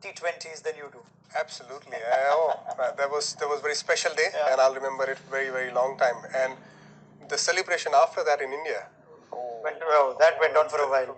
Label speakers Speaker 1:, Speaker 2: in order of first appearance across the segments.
Speaker 1: T20s than you do.
Speaker 2: Absolutely. That was a very special day, and I'll remember it very, very long time. And the celebration after that in India.
Speaker 1: That went on for a while.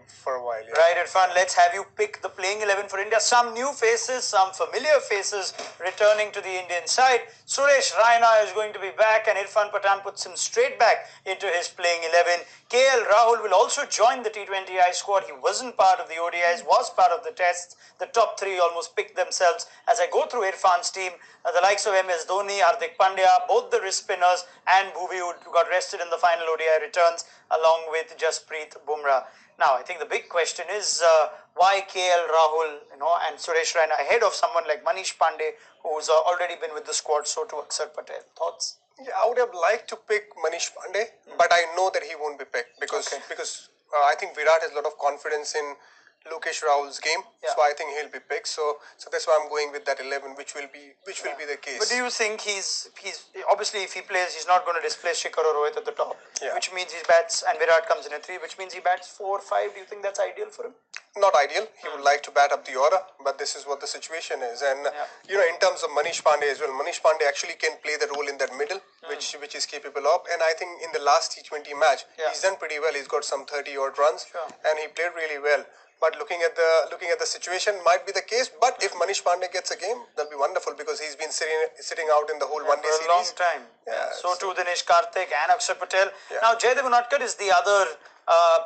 Speaker 2: Yeah.
Speaker 1: Right, Irfan, let's have you pick the playing 11 for India. Some new faces, some familiar faces returning to the Indian side. Suresh Raina is going to be back, and Irfan Pathan puts him straight back into his playing 11. KL Rahul will also join the T20I squad. He wasn't part of the ODIs, was part of the tests. The top three almost picked themselves. As I go through Irfan's team, the likes of MS Dhoni, Hardik Pandya, both the wrist spinners, and Bhuvi, who got rested in the final ODI returns, along with Jasprit Bumrah. Now, I think the big question is why KL Rahul, and Suresh Raina ahead of someone like Manish Pandey, who's already been with the squad, so to Akshar Patel. Thoughts?
Speaker 2: Yeah, I would have liked to pick Manish Pandey, but I know that he won't be picked because I think Virat has a lot of confidence in Lokesh Rahul's game, so I think he'll be picked. So that's why I'm going with that 11, which will be the case.
Speaker 1: But do you think he's obviously if he plays, he's not going to displace Shikhar or Rohit at the top, which means he bats and Virat comes in at 3, which means he bats 4, 5. Do you think that's ideal for him?
Speaker 2: Not ideal. He would like to bat up the order, but this is what the situation is. And in terms of Manish Pandey as well, Manish Pandey actually can play the role in that middle, which he's capable of. And I think in the last T20 match, he's done pretty well. He's got some 30 odd runs, and he played really well. But looking at the situation, might be the case. But if Manish Pandey gets a game, that'll be wonderful because he's been sitting out in the whole one-day series
Speaker 1: for a long time. So too Dinesh Karthik and Akshar Patel. Now Jaydev Unadkat is the other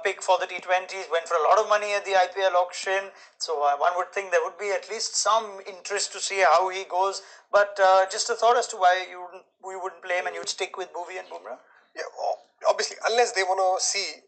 Speaker 1: pick for the T20s. Went for a lot of money at the IPL auction. So one would think there would be at least some interest to see how he goes. But just a thought as to why we wouldn't play him and you'd stick with Bhuvi and Bumrah.
Speaker 2: Yeah, obviously, unless they want to see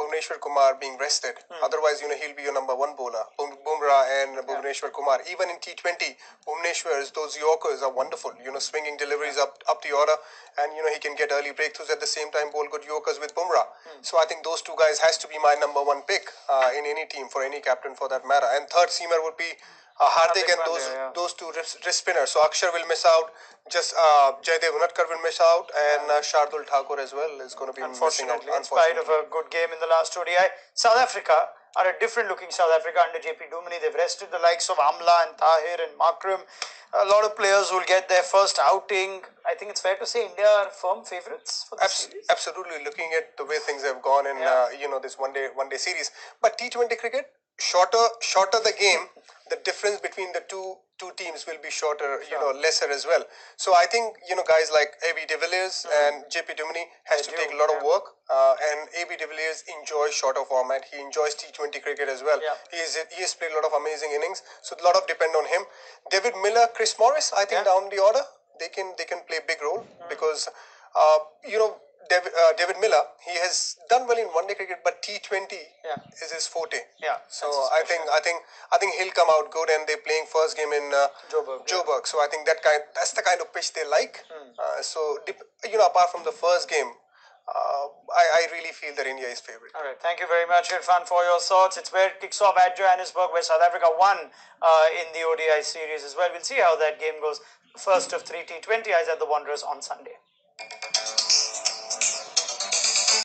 Speaker 2: Bhuvneshwar Kumar being rested. Otherwise, he'll be your number one bowler. Bumrah and Bhuvneshwar Kumar. Even in T20, Bhuvneshwar's, those Yorkers are wonderful. Swinging deliveries up the order. And, he can get early breakthroughs at the same time, bowl good Yorkers with Bumrah. So I think those two guys has to be my number one pick in any team, for any captain for that matter. And third seamer would be Hardik and those two wrist spinners. So Akshar will miss out. Just Jaydev Unadkat will miss out, and Shardul Thakur as well is going to be missing out.
Speaker 1: In spite of a good game in the last ODI, South Africa are a different looking South Africa under JP Duminy. They've rested the likes of Amla and Tahir and Makram. A lot of players will get their first outing. I think it's fair to say India are firm favourites for this series.
Speaker 2: Absolutely, looking at the way things have gone in this one day series. But T20 cricket, shorter the game, the difference between the two teams will be shorter, lesser as well. So I think, guys like A.B. de Villiers and J.P. Duminy has to take a lot of work. And A.B. de Villiers enjoys shorter format. He enjoys T20 cricket as well. He has played a lot of amazing innings. So a lot of depend on him. David Miller, Chris Morris, I think down the order, they can play a big role because, David Miller, he has done well in one-day cricket, but T20 is his forte. So I think he'll come out good, and they're playing first game in Joburg. So I think that's the kind of pitch they like. Apart from the first game, I really feel that India is favourite.
Speaker 1: All right, thank you very much, Irfan, for your thoughts. It's where it kicks off at Johannesburg, where South Africa won in the ODI series as well. We'll see how that game goes. First of 3 T20Is at the Wanderers on Sunday.